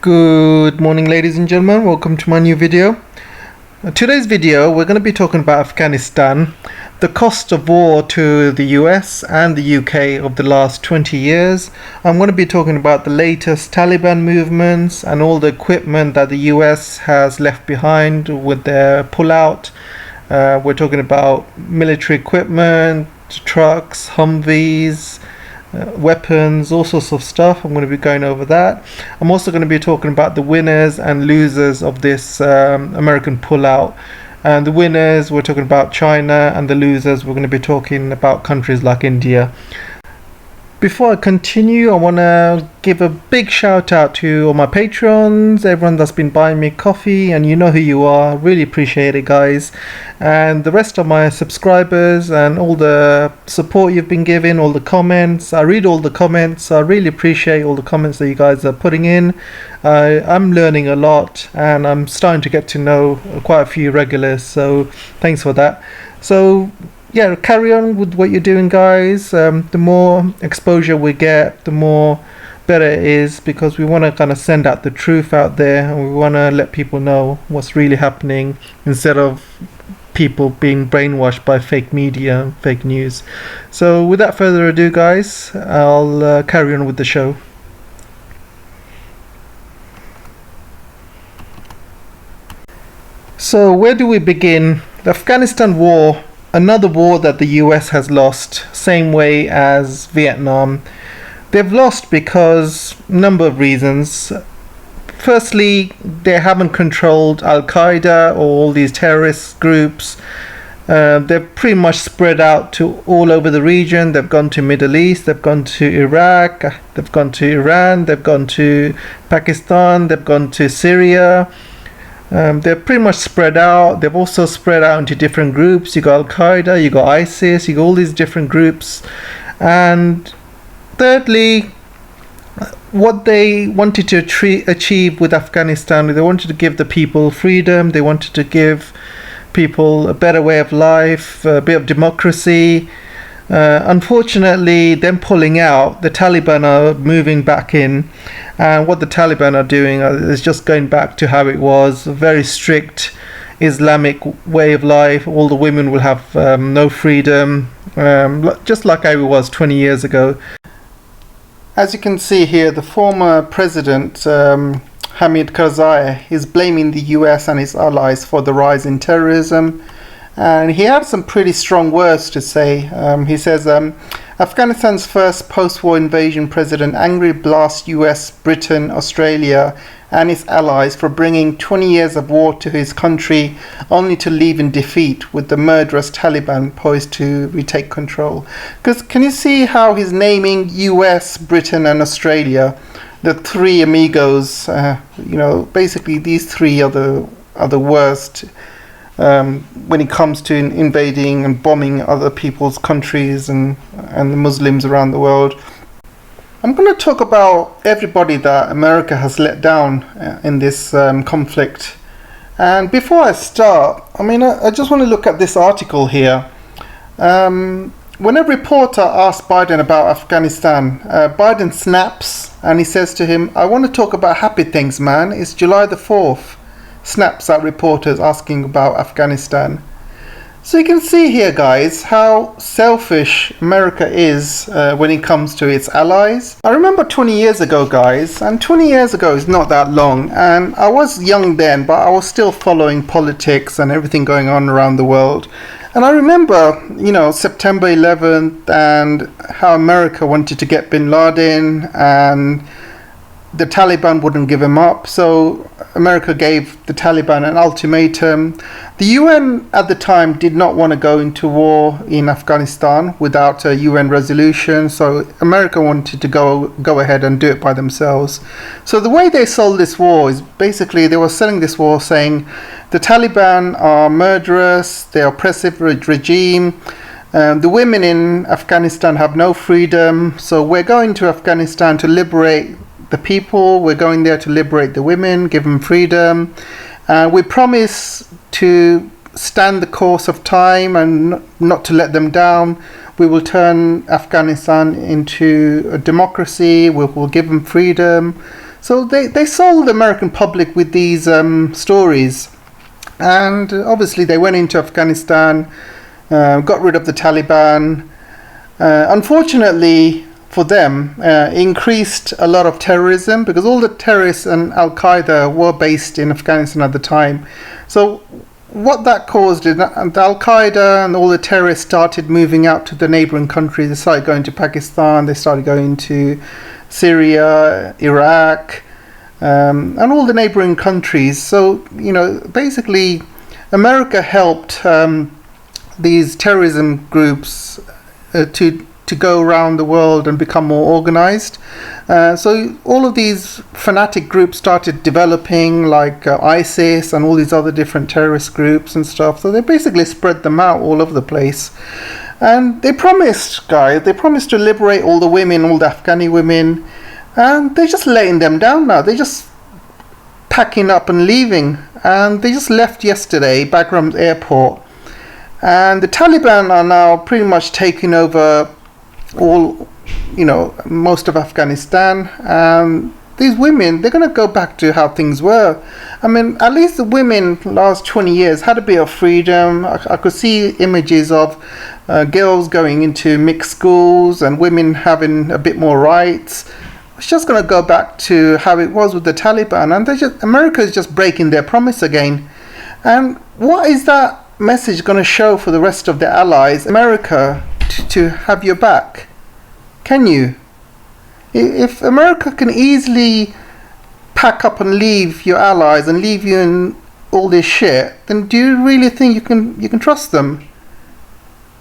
Good morning, ladies and gentlemen. Welcome to my new video. Today's video we're going to be talking about Afghanistan, the cost of war to the US and the UK of the last 20 years. I'm going to be talking about the latest Taliban movements and all the equipment that the US has left behind with their pullout. We're talking about military equipment, trucks, Humvees, weapons, all sorts of stuff. I'm going to be going over that. I'm also going to be talking about the winners and losers of this American pullout. And the winners, we're talking about China, and the losers, we're going to be talking about countries like India. Before I continue, I want to give a big shout out to all my patrons, everyone that's been buying me coffee, and you know who you are. Really appreciate it, guys. And the rest of my subscribers and all the support you've been giving, all the comments. I read all the comments. I really appreciate all the comments that you guys are putting in. I'm learning a lot, and I'm starting to get to know quite a few regulars, so thanks for that. So yeah, carry on with what you're doing, guys. The more exposure we get, the more better it is, because we want to kind of send out the truth out there, and we want to let people know what's really happening instead of people being brainwashed by fake media and fake news. So without further ado, guys, I'll carry on with the show. So where do we begin? The Afghanistan war, another war that the US has lost, same way as Vietnam. They've lost because number of reasons. Firstly, they haven't controlled Al-Qaeda or all these terrorist groups. They're pretty much spread out to all over the region. They've gone to Middle East, they've gone to Iraq, they've gone to Iran, they've gone to Pakistan, they've gone to Syria. They're pretty much spread out. They've also spread out into different groups. You got Al-Qaeda, you got ISIS, you got all these different groups. And thirdly, what they wanted to achieve with Afghanistan, they wanted to give the people freedom, they wanted to give people a better way of life, a bit of democracy. Unfortunately, them pulling out, the Taliban are moving back in, and what the Taliban are doing is just going back to how it was, a very strict Islamic way of life. All the women will have no freedom, just like how it was 20 years ago. As you can see here, the former president Hamid Karzai is blaming the US and its allies for the rise in terrorism. And he had some pretty strong words to say. He says, Afghanistan's first post-war invasion president angrily blasts US, Britain, Australia and its allies for bringing 20 years of war to his country, only to leave in defeat with the murderous Taliban poised to retake control. Because can you see how he's naming US, Britain and Australia, the three amigos? Basically these three are the worst when it comes to invading and bombing other people's countries and the Muslims around the world. I'm going to talk about everybody that America has let down in this conflict. And before I start, I just want to look at this article here. When a reporter asked Biden about Afghanistan, Biden snaps and he says to him, "I want to talk about happy things, man. It's July the 4th. Snaps at reporters asking about Afghanistan. So you can see here, guys, how selfish America is when it comes to its allies. I remember 20 years ago, guys, and 20 years ago is not that long, and I was young then, but I was still following politics and everything going on around the world. And I remember, September 11th and how America wanted to get bin Laden, and the Taliban wouldn't give him up, so America gave the Taliban an ultimatum. The UN at the time did not want to go into war in Afghanistan without a UN resolution, so America wanted to go ahead and do it by themselves. So the way they sold this war is basically they were selling this war saying the Taliban are murderous, they're oppressive regime, the women in Afghanistan have no freedom, so we're going to Afghanistan to liberate the people, we're going there to liberate the women, give them freedom. We promise to stand the course of time and not to let them down. We will turn Afghanistan into a democracy, we'll give them freedom. So they sold the American public with these stories. And obviously they went into Afghanistan, got rid of the Taliban. Unfortunately for them, increased a lot of terrorism, because all the terrorists and Al-Qaeda were based in Afghanistan at the time. So what that caused is that Al-Qaeda and all the terrorists started moving out to the neighboring countries. They started going to Pakistan, they started going to Syria, Iraq, and all the neighboring countries. So, basically America helped these terrorism groups to go around the world and become more organized. So all of these fanatic groups started developing, like ISIS and all these other different terrorist groups and stuff. So they basically spread them out all over the place. And they promised to liberate all the women, all the Afghani women. And they're just letting them down now. They're just packing up and leaving. And they just left yesterday, Bagram airport. And the Taliban are now pretty much taking over most of Afghanistan. And these women, they're going to go back to how things were. I mean, at least the women last 20 years had a bit of freedom. I could see images of girls going into mixed schools and women having a bit more rights. It's just going to go back to how it was with the Taliban, and America is just breaking their promise again. And what is that message going to show for the rest of the allies? America to have your back? Can you? If America can easily pack up and leave your allies and leave you in all this shit, then do you really think you can trust them?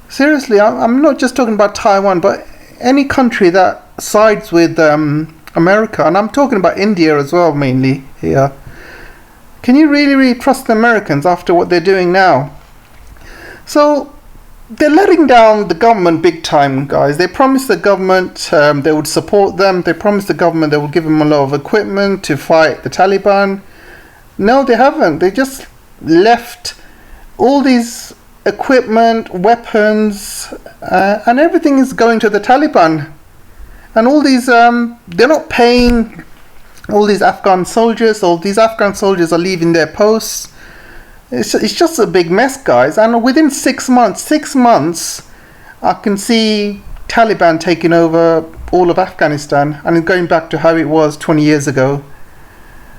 Seriously, I'm not just talking about Taiwan, but any country that sides with America, and I'm talking about India as well mainly here. Can you really trust the Americans after what they're doing now? So they're letting down the government big time, guys. They promised the government they would support them. They promised the government they would give them a lot of equipment to fight the Taliban. No, they haven't. They just left all these equipment, weapons, and everything is going to the Taliban. And all these, they're not paying all these Afghan soldiers. All these Afghan soldiers are leaving their posts. It's just a big mess, guys. And within 6 months, I can see Taliban taking over all of Afghanistan and going back to how it was 20 years ago.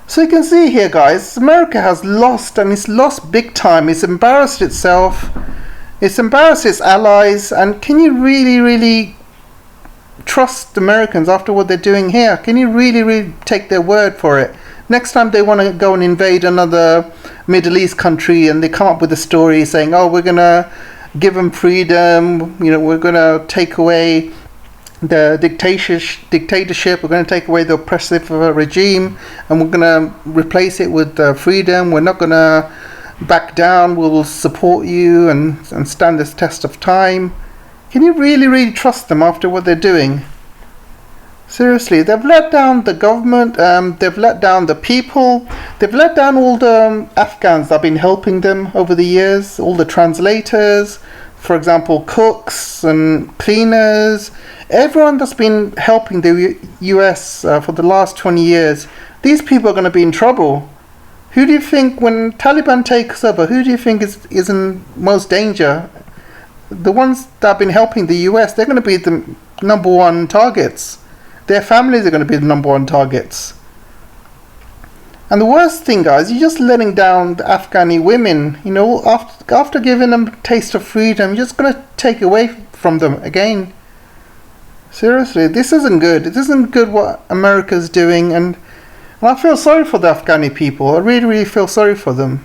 So you can see here, guys, America has lost, and it's lost big time. It's embarrassed itself. It's embarrassed its allies. And can you really trust Americans after what they're doing here? Can you really take their word for it? Next time they want to go and invade another Middle East country and they come up with a story saying, oh, we're going to give them freedom, we're going to take away the dictatorship, we're going to take away the oppressive regime, and we're going to replace it with freedom, we're not going to back down, we will support you and stand this test of time. Can you really trust them after what they're doing? Seriously, they've let down the government, they've let down the people, they've let down all the Afghans that have been helping them over the years, all the translators, for example, cooks and cleaners, everyone that's been helping the US for the last 20 years. These people are going to be in trouble. Who do you think, when Taliban takes over, who do you think is in most danger? The ones that have been helping the US, they're going to be the number one targets. Their families are going to be the number one targets. And the worst thing, guys, you're just letting down the Afghani women. After giving them a taste of freedom, you're just going to take away from them again. Seriously, this isn't good. It isn't good what America's doing, and I feel sorry for the Afghani people. I really feel sorry for them.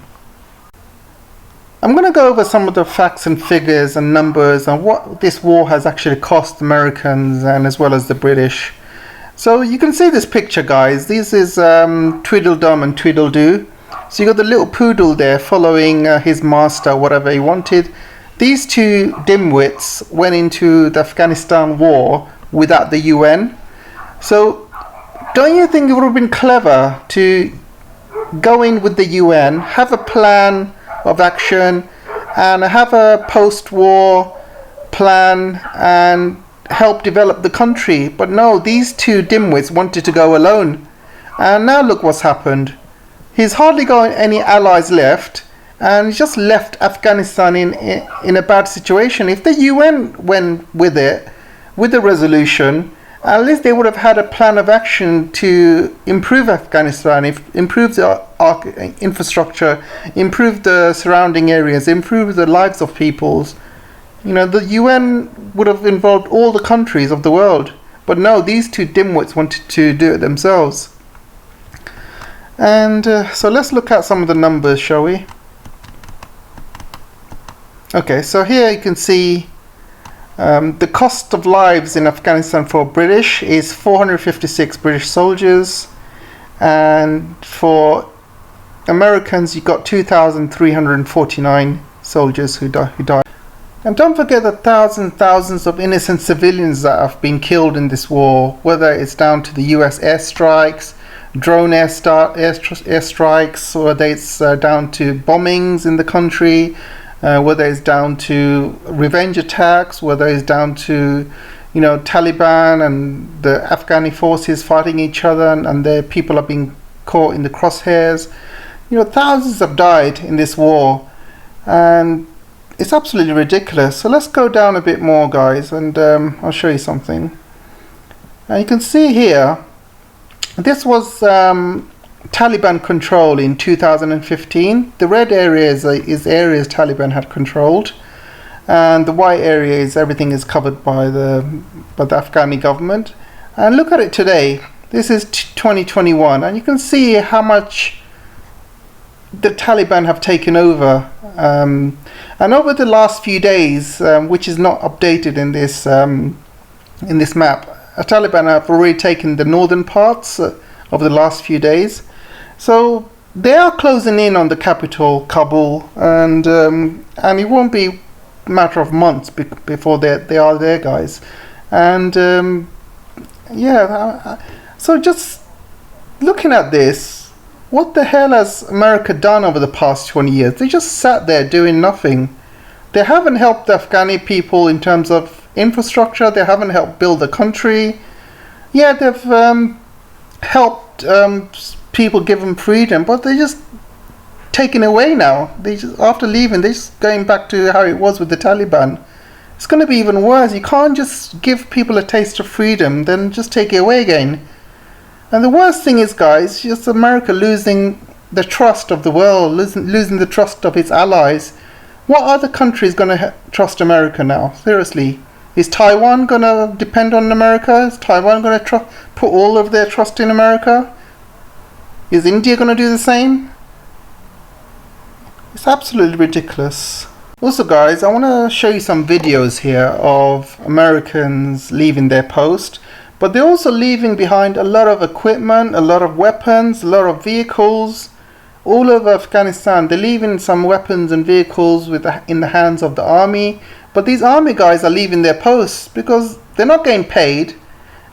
I'm going to go over some of the facts and figures and numbers and what this war has actually cost Americans and as well as the British. So you can see this picture, guys. This is Tweedledum and Tweedledoo. So you got the little poodle there following his master, whatever he wanted. These two dimwits went into the Afghanistan war without the UN. So don't you think it would have been clever to go in with the UN, have a plan of action, and have a post-war plan and help develop the country? But no, these two dimwits wanted to go alone. And now look what's happened. He's hardly got any allies left, and he's just left Afghanistan in a bad situation. If the UN went with it, with the resolution, at least they would have had a plan of action to improve Afghanistan, improve the infrastructure, improve the surrounding areas, improve the lives of peoples. You know, the UN would have involved all the countries of the world. But no, these two dimwits wanted to do it themselves. And so let's look at some of the numbers, shall we? Okay, so here you can see the cost of lives in Afghanistan for British is 456 British soldiers, and for Americans you got 2,349 soldiers who died. And don't forget the thousands of innocent civilians that have been killed in this war, whether it's down to the US airstrikes, drone airstrikes, or whether it's down to bombings in the country, whether it's down to revenge attacks, whether it's down to, you know, Taliban and the Afghani forces fighting each other, and their people are being caught in the crosshairs. You know, thousands have died in this war, and it's absolutely ridiculous. So let's go down a bit more, guys, and I'll show you something. And you can see here, this was Taliban control in 2015. The red area is areas Taliban had controlled, and the white area is everything is covered by the Afghani government. And look at it today. This is 2021, and you can see how much the Taliban have taken over. And over the last few days, which is not updated in this map, Taliban have already taken the northern parts over the last few days. So they are closing in on the capital, Kabul, and it won't be a matter of months before they are there, guys. And so just looking at this, what the hell has America done over the past 20 years? They just sat there doing nothing. They haven't helped the Afghani people in terms of infrastructure. They haven't helped build the country. Yeah, they've helped people, give them freedom, but they're just taken away now. They just, after leaving, they're just going back to how it was with the Taliban. It's going to be even worse. You can't just give people a taste of freedom, then just take it away again. And the worst thing is, guys, just America losing the trust of the world, losing the trust of its allies. What other country is going to trust America now? Seriously. Is Taiwan going to depend on America? Is Taiwan going to put all of their trust in America? Is India going to do the same? It's absolutely ridiculous. Also, guys, I want to show you some videos here of Americans leaving their post. But they're also leaving behind a lot of equipment, a lot of weapons, a lot of vehicles. All over Afghanistan, they're leaving some weapons and vehicles in the hands of the army. But these army guys are leaving their posts because they're not getting paid,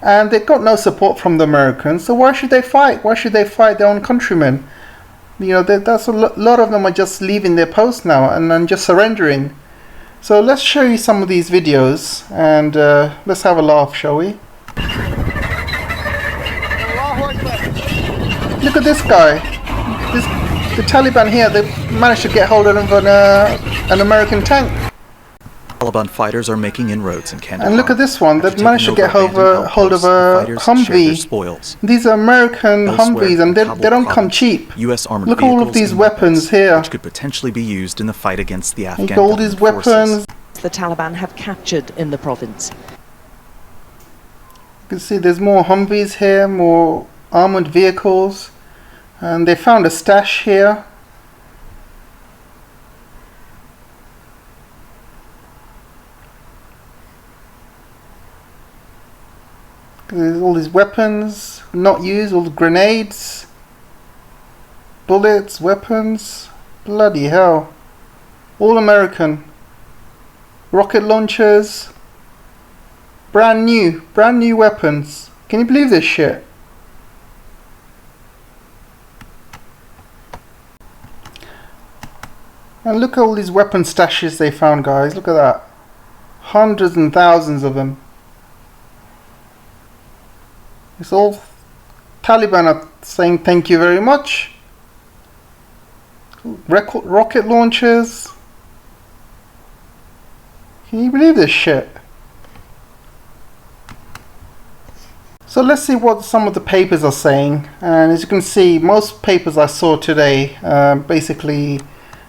and they've got no support from the Americans. So why should they fight? Why should they fight their own countrymen? You know, that's a lot of them are just leaving their posts now and just surrendering. So let's show you some of these videos, and let's have a laugh, shall we? Look at this guy. The Taliban here, they managed to get hold of an American tank. Taliban fighters are making inroads in Kandahar. And look at this one, they've managed to get hold of a Humvee. These are American Humvees, and they don't come cheap. US armored look at all of these weapons here. Which could potentially be used in the fight against the Afghan forces. All these weapons. The Taliban have captured in the province. You can see there's more Humvees here, more armored vehicles, and they found a stash here. There's all these weapons not used, all the grenades, bullets, weapons, bloody hell, all American. Rocket launchers, brand new weapons. Can you believe this shit? And look at all these weapon stashes they found, guys. Look at that. Hundreds and thousands of them. It's all Taliban are saying thank you very much. Rocket launchers. Can you believe this shit? So let's see what some of the papers are saying. And as you can see, most papers I saw today basically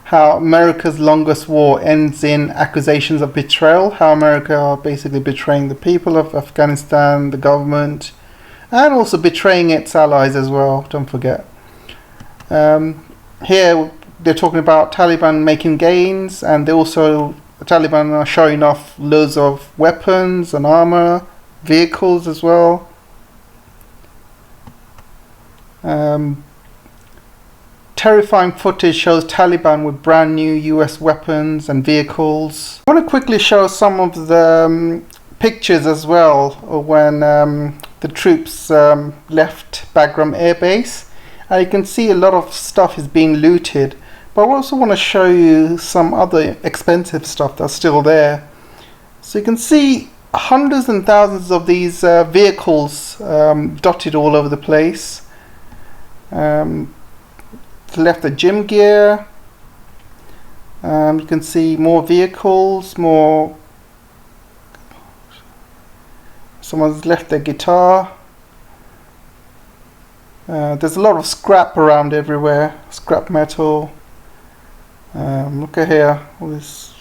how America's longest war ends in accusations of betrayal, how America are basically betraying the people of Afghanistan, the government, and also betraying its allies as well, don't forget. Here they're talking about Taliban making gains, and they also, the Taliban are showing off loads of weapons and armor, vehicles as well. Terrifying footage shows Taliban with brand new US weapons and vehicles. I want to quickly show some of the pictures as well when the troops left Bagram Air Base. And you can see a lot of stuff is being looted. But I also want to show you some other expensive stuff that's still there. So you can see hundreds and thousands of these vehicles dotted all over the place. Left the gym gear. You can see more vehicles, more. Someone's left their guitar. There's a lot of scrap around everywhere, scrap metal. Look at here, all this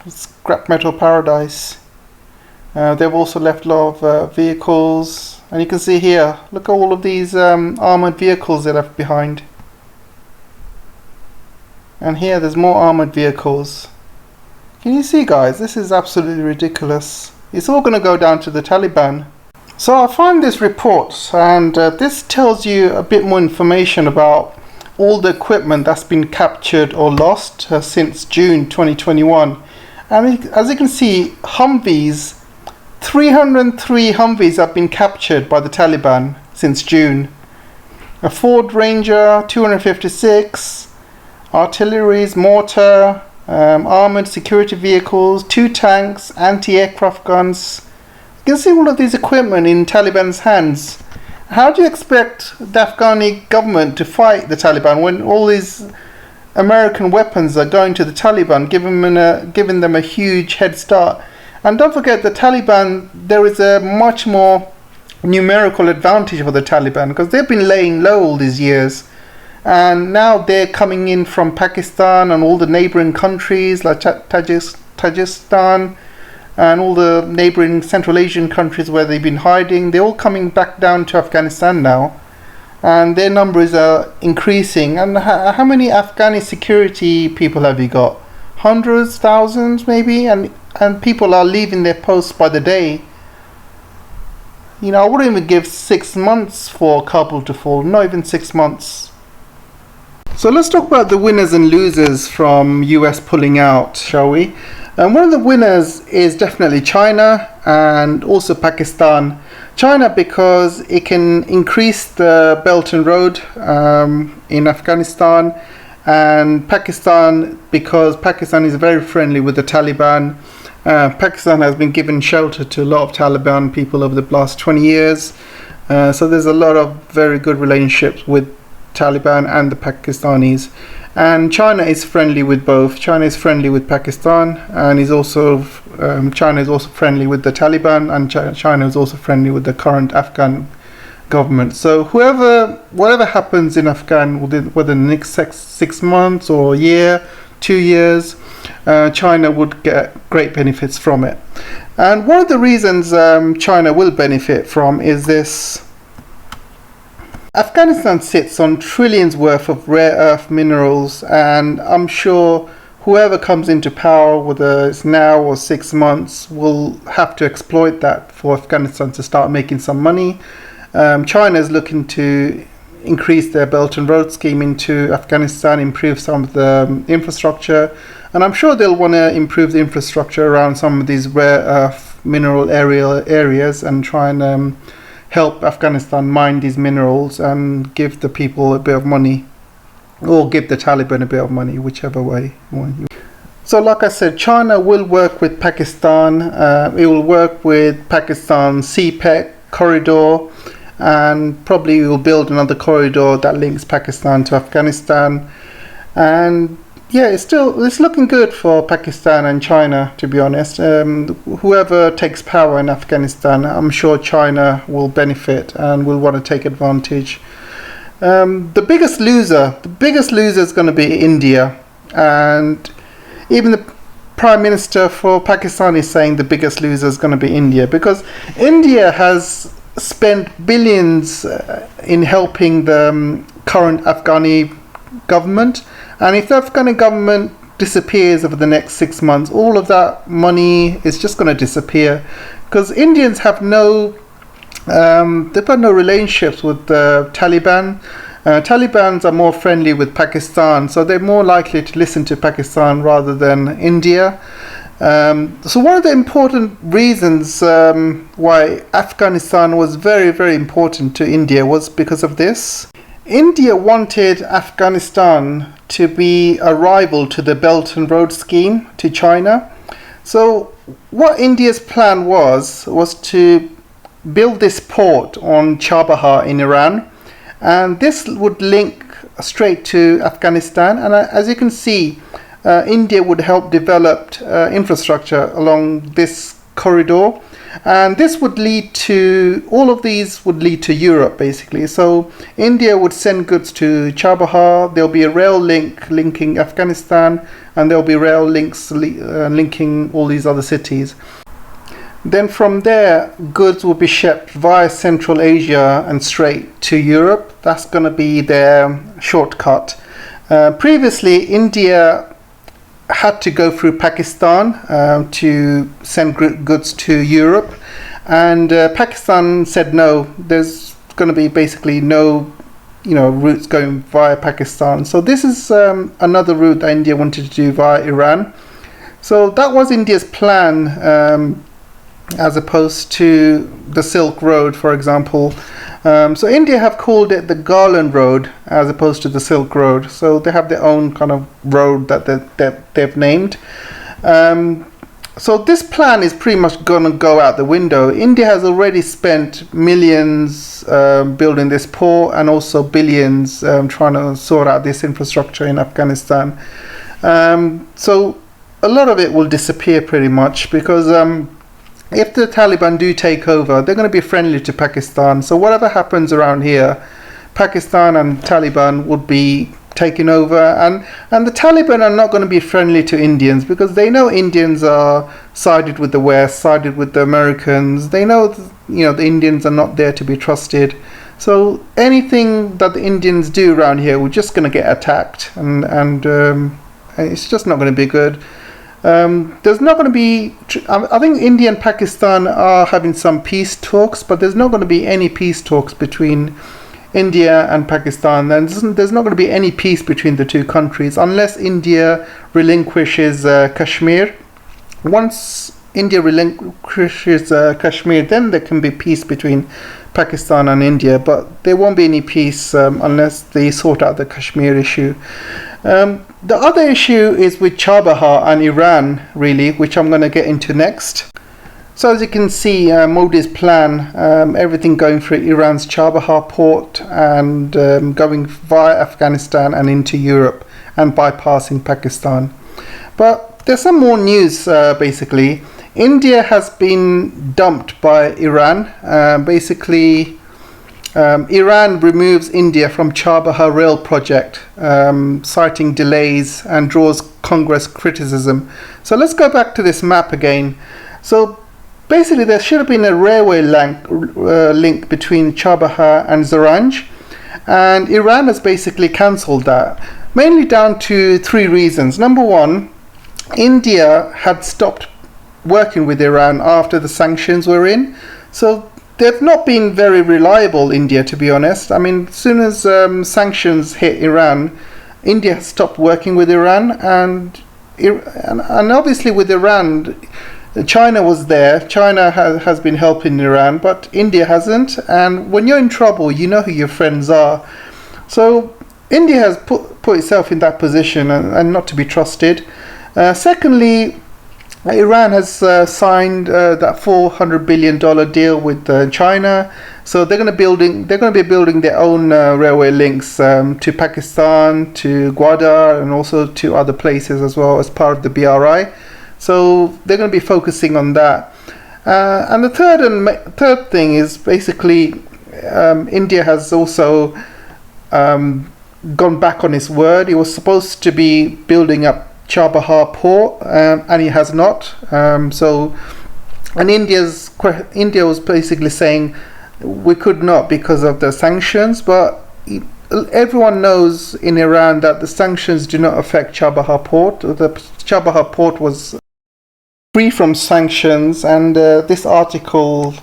scrap metal paradise. They've also left a lot of vehicles, and you can see here, look at all of these armored vehicles they left behind. And here there's more armored vehicles. Can you see, guys? This is absolutely ridiculous. It's all going to go down to the Taliban. So I find this report, and this tells you a bit more information about all the equipment that's been captured or lost since June 2021. And as you can see, Humvees, 303 Humvees have been captured by the Taliban since June. A Ford Ranger, 256. Artilleries, mortar, armored security vehicles, 2 tanks, anti-aircraft guns. You can see all of these equipment in Taliban's hands. How do you expect the Afghani government to fight the Taliban when all these American weapons are going to the Taliban, giving them a huge head start? And don't forget, the Taliban, there is a much more numerical advantage for the Taliban because they've been laying low all these years. And now they're coming in from Pakistan and all the neighboring countries like Tajikistan and all the neighboring Central Asian countries where they've been hiding. They're all coming back down to Afghanistan now, and their numbers are increasing. And how many Afghani security people have you got? Hundreds, thousands maybe, and people are leaving their posts by the day. You know, I wouldn't even give 6 months for Kabul to fall, not even 6 months. So let's talk about the winners and losers from US pulling out, shall we? And one of the winners is definitely China and also Pakistan. China because it can increase the Belt and Road in Afghanistan, and Pakistan because Pakistan is very friendly with the Taliban. Pakistan has been given shelter to a lot of Taliban people over the last 20 years. So there's a lot of very good relationships with Taliban and the Pakistanis, and China is friendly with both. China is friendly with Pakistan, and is also China is also friendly with the Taliban, and China is also friendly with the current Afghan government. So whatever happens in Afghan, whether in the next 6 months or a year, 2 years, China would get great benefits from it. And one of the reasons China will benefit from is this. Afghanistan sits on trillions worth of rare earth minerals, and I'm sure whoever comes into power, whether it's now or 6 months, will have to exploit that for Afghanistan to start making some money. China is looking to increase their Belt and Road scheme into Afghanistan, improve some of the infrastructure, and I'm sure they'll want to improve the infrastructure around some of these rare earth mineral areas and try and help Afghanistan mine these minerals and give the people a bit of money, or give the Taliban a bit of money, whichever way you want. So like I said, China will work with Pakistan. It will work with Pakistan's CPEC corridor. and probably will build another corridor that links Pakistan to Afghanistan. And yeah, it's looking good for Pakistan and China, to be honest. Whoever takes power in Afghanistan, I'm sure China will benefit and will want to take advantage. The biggest loser is going to be India, and even the Prime Minister for Pakistan is saying the biggest loser is going to be India, because India has spent billions in helping the current Afghani government, and if the Afghani government disappears over the next 6 months, all of that money is just going to disappear, because Indians have they've got no relationships with the Taliban. Talibans are more friendly with Pakistan, so they're more likely to listen to Pakistan rather than India. So one of the important reasons why Afghanistan was very, very important to India was because of this. India wanted Afghanistan to be a rival to the Belt and Road scheme to China. So what India's plan was to build this port on Chabahar in Iran, and this would link straight to Afghanistan. And as you can see, India would help develop infrastructure along this corridor, and this would lead to, all of these would lead to Europe basically. So India would send goods to Chabahar, there'll be a rail link linking Afghanistan, and there'll be rail links linking all these other cities. Then from there, goods will be shipped via Central Asia and straight to Europe. That's going to be their shortcut. Previously, India had to go through Pakistan to send goods to Europe, and Pakistan said no. There's going to be basically no, routes going via Pakistan. So this is another route that India wanted to do via Iran. So that was India's plan, as opposed to the Silk Road, for example. So India have called it the Garland Road as opposed to the Silk Road. So they have their own kind of road that they've named. So this plan is pretty much going to go out the window. India has already spent millions building this port, and also billions trying to sort out this infrastructure in Afghanistan. So a lot of it will disappear pretty much, because if the Taliban do take over, they're going to be friendly to Pakistan. So whatever happens around here, Pakistan and Taliban would be taking over. And the Taliban are not going to be friendly to Indians, because they know Indians are sided with the West, sided with the Americans. They know, the Indians are not there to be trusted. So anything that the Indians do around here, we're just going to get attacked. And it's just not going to be good. There's not going to be, I think India and Pakistan are having some peace talks, but there's not going to be any peace talks between India and Pakistan. And there's not going to be any peace between the two countries unless India relinquishes Kashmir. Once India relinquishes Kashmir, then there can be peace between Pakistan and India, but there won't be any peace unless they sort out the Kashmir issue. The other issue is with Chabahar and Iran, really, which I'm going to get into next. So as you can see, Modi's plan, everything going through Iran's Chabahar port and going via Afghanistan and into Europe and bypassing Pakistan. But there's some more news, basically. India has been dumped by Iran. Iran removes India from Chabahar rail project, citing delays, and draws Congress criticism. So let's go back to this map again. So basically there should have been a railway link between Chabahar and Zaranj, and Iran has basically cancelled that, mainly down to three reasons. Number one, India had stopped working with Iran after the sanctions were in. So they've not been very reliable, India, to be honest. I mean, as soon as sanctions hit Iran, India has stopped working with Iran, and obviously with Iran, China was there. China has been helping Iran, but India hasn't. And when you're in trouble, you know who your friends are. So India has put itself in that position and not to be trusted. Secondly, Iran has signed that $400 billion deal with China. So they're going to be building their own railway links to Pakistan, to Gwadar, and also to other places as well as part of the BRI. So they're going to be focusing on that. And the third thing is basically India has also gone back on his word. He was supposed to be building up Chabahar port, and he has not. And India was basically saying we could not because of the sanctions, but everyone knows in Iran that the sanctions do not affect Chabahar port. The Chabahar port was free from sanctions, and this article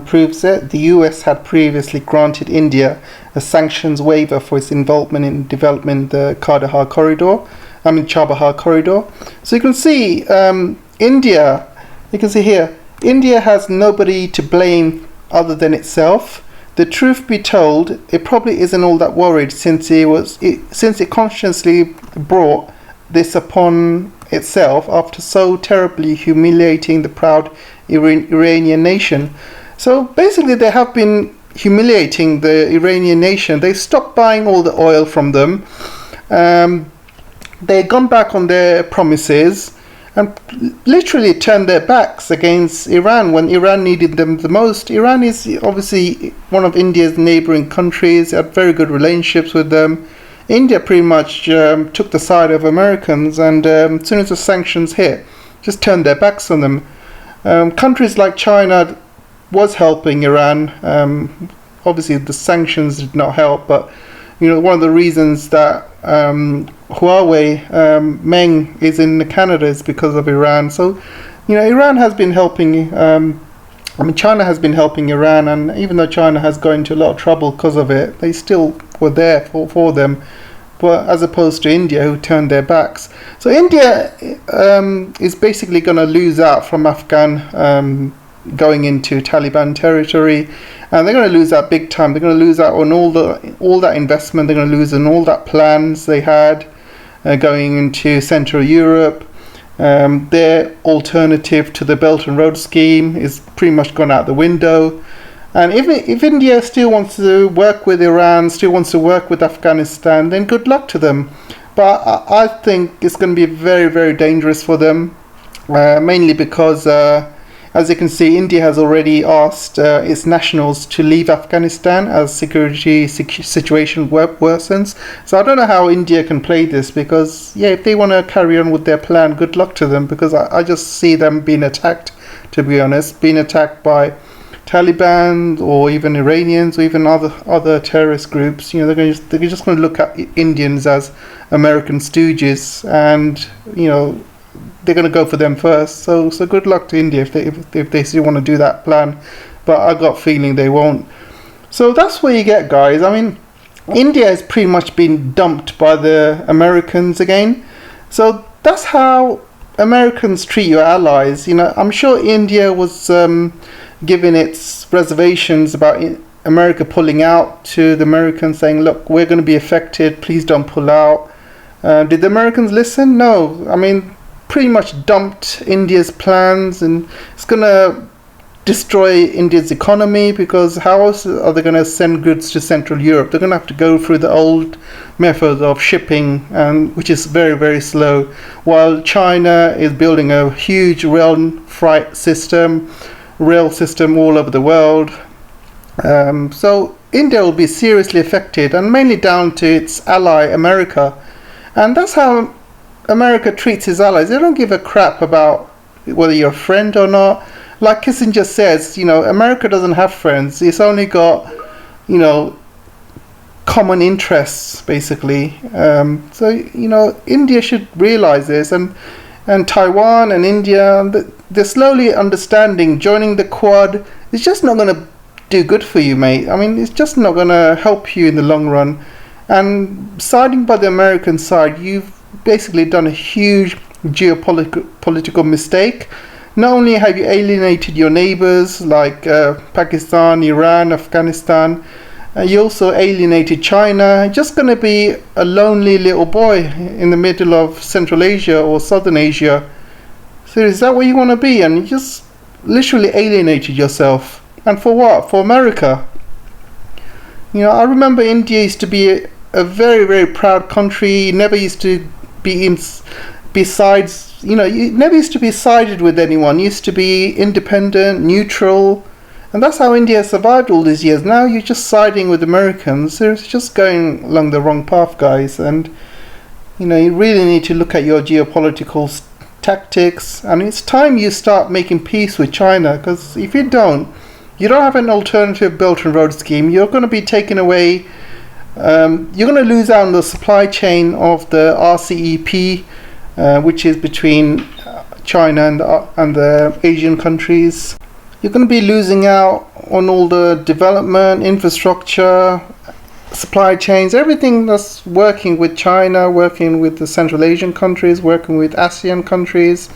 proves it. The US had previously granted India a sanctions waiver for its involvement in developing the Chabahar corridor. So you can see India. You can see here, India has nobody to blame other than itself. The truth be told, it probably isn't all that worried since it consciously brought this upon itself after so terribly humiliating the proud Iranian nation. So basically they have been humiliating the Iranian nation. They stopped buying all the oil from them. They've gone back on their promises and literally turned their backs against Iran when Iran needed them the most. Iran is obviously one of India's neighboring countries. They had very good relationships with them. India pretty much took the side of Americans, and as soon as the sanctions hit, just turned their backs on them. Countries like China was helping Iran. Obviously the sanctions did not help, but one of the reasons that Huawei Meng is in Canada is because of Iran. So Iran has been helping China has been helping Iran, and even though China has got into a lot of trouble because of it, they still were there for them, but as opposed to India, who turned their backs. So India is basically going to lose out from Afghan going into Taliban territory, and they're going to lose out big time. They're going to lose out on all that investment. They're going to lose on all that plans they had going into Central Europe. Their alternative to the Belt and Road scheme is pretty much gone out the window. And if India still wants to work with Iran, still wants to work with Afghanistan, then good luck to them. But I think it's going to be very, very dangerous for them, mainly because, as you can see, India has already asked its nationals to leave Afghanistan as security situation worsens. So I don't know how India can play this, because if they want to carry on with their plan, good luck to them, because I just see them being attacked, to be honest, being attacked by Taliban or even Iranians or even other terrorist groups. They're just going to look at Indians as American stooges, and they're going to go for them first. So good luck to India if they still want to do that plan, but I got a feeling they won't. So that's what you get, guys. I mean, India has pretty much been dumped by the Americans again. So that's how Americans treat your allies. I'm sure India was giving its reservations about America pulling out to the Americans, saying, look, we're going to be affected, please don't pull out. Did the Americans listen? No. I mean, pretty much dumped India's plans, and it's going to destroy India's economy, because how else are they going to send goods to Central Europe? They're going to have to go through the old method of shipping, which is very, very slow, while China is building a huge rail system all over the world. So India will be seriously affected, and mainly down to its ally America. And that's how America treats his allies. They don't give a crap about whether you're a friend or not. Like Kissinger says, America doesn't have friends. It's only got, common interests, basically. So, India should realize this, and Taiwan and India, they're slowly understanding joining the Quad is just not going to do good for you, mate. I mean, it's just not going to help you in the long run. And siding by the American side, you've basically done a huge geopolitical mistake. Not only have you alienated your neighbors like Pakistan, Iran, Afghanistan, you also alienated China. You're just going to be a lonely little boy in the middle of Central Asia or Southern Asia. So is that what you want to be? And you just literally alienated yourself. And for what? For America. You know, I remember India used to be a very, very proud country. It never used to be besides, you know, you never used to be sided with anyone. It used to be independent, neutral, and that's how India survived all these years. Now you're just siding with Americans. It's just going along the wrong path, guys. And you know, you really need to look at your geopolitical tactics, and it's time you start making peace with China, because if you don't have an alternative Belt and Road scheme, you're going to be taken away. You're going to lose out on the supply chain of the RCEP, which is between China and the Asian countries. You're going to be losing out on all the development, infrastructure, supply chains, everything that's working with China, working with the Central Asian countries, working with ASEAN countries.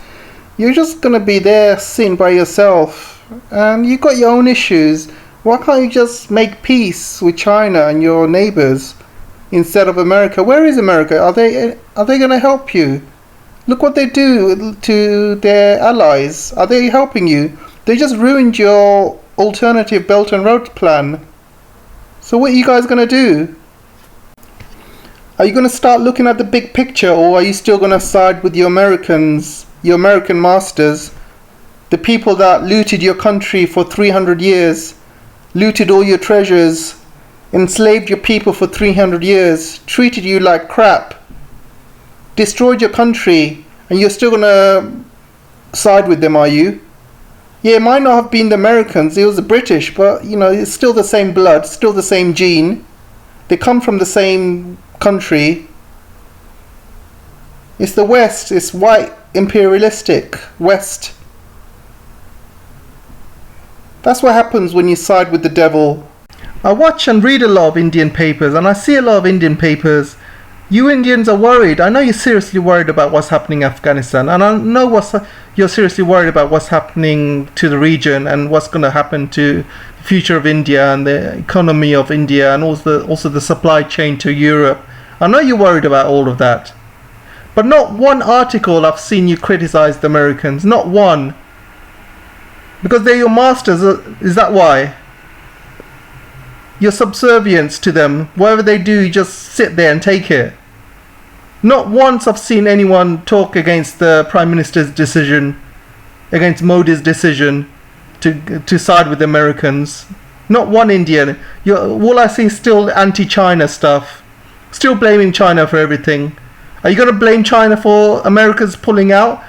You're just going to be there sitting by yourself, and you've got your own issues. Why can't you just make peace with China and your neighbors instead of America? Where is America? Are they going to help you? Look what they do to their allies. Are they helping you? They just ruined your alternative Belt and Road plan. So what are you guys going to do? Are you going to start looking at the big picture, or are you still going to side with your Americans, your American masters, the people that looted your country for 300 years, looted all your treasures, enslaved your people for 300 years, treated you like crap, destroyed your country, and you're still going to side with them, are you? Yeah, it might not have been the Americans, it was the British, but you know, it's still the same blood, still the same gene. They come from the same country. It's the West, it's white, imperialistic West. That's what happens when you side with the devil. I watch and read a lot of Indian papers, and I see a lot of Indian papers. You Indians are worried. I know you're seriously worried about what's happening in Afghanistan, and I know you're seriously worried about what's happening to the region and what's going to happen to the future of India and the economy of India, and also the supply chain to Europe. I know you're worried about all of that, but not one article I've seen you criticize the Americans. Not one. Because they're your masters. Is that why? You're subservient to them. Whatever they do, you just sit there and take it. Not once I've seen anyone talk against the Prime Minister's decision, against Modi's decision to side with the Americans. Not one Indian. All I see is still anti-China stuff. Still blaming China for everything. Are you going to blame China for America's pulling out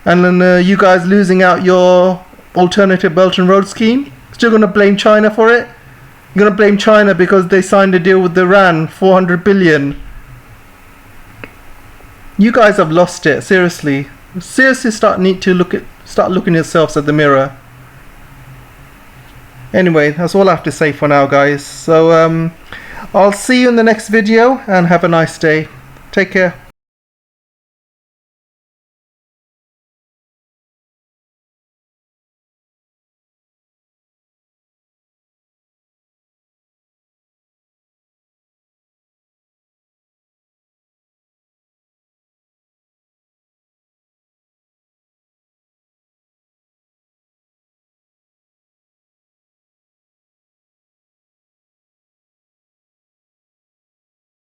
and then you guys losing out your alternative Belt and Road scheme? Still going to blame China for it? You're going to blame China because they signed a deal with Iran, 400 billion. You guys have lost it, seriously. Seriously start looking yourselves at the mirror. Anyway, that's all I have to say for now, guys. So I'll see you in the next video, and have a nice day. Take care.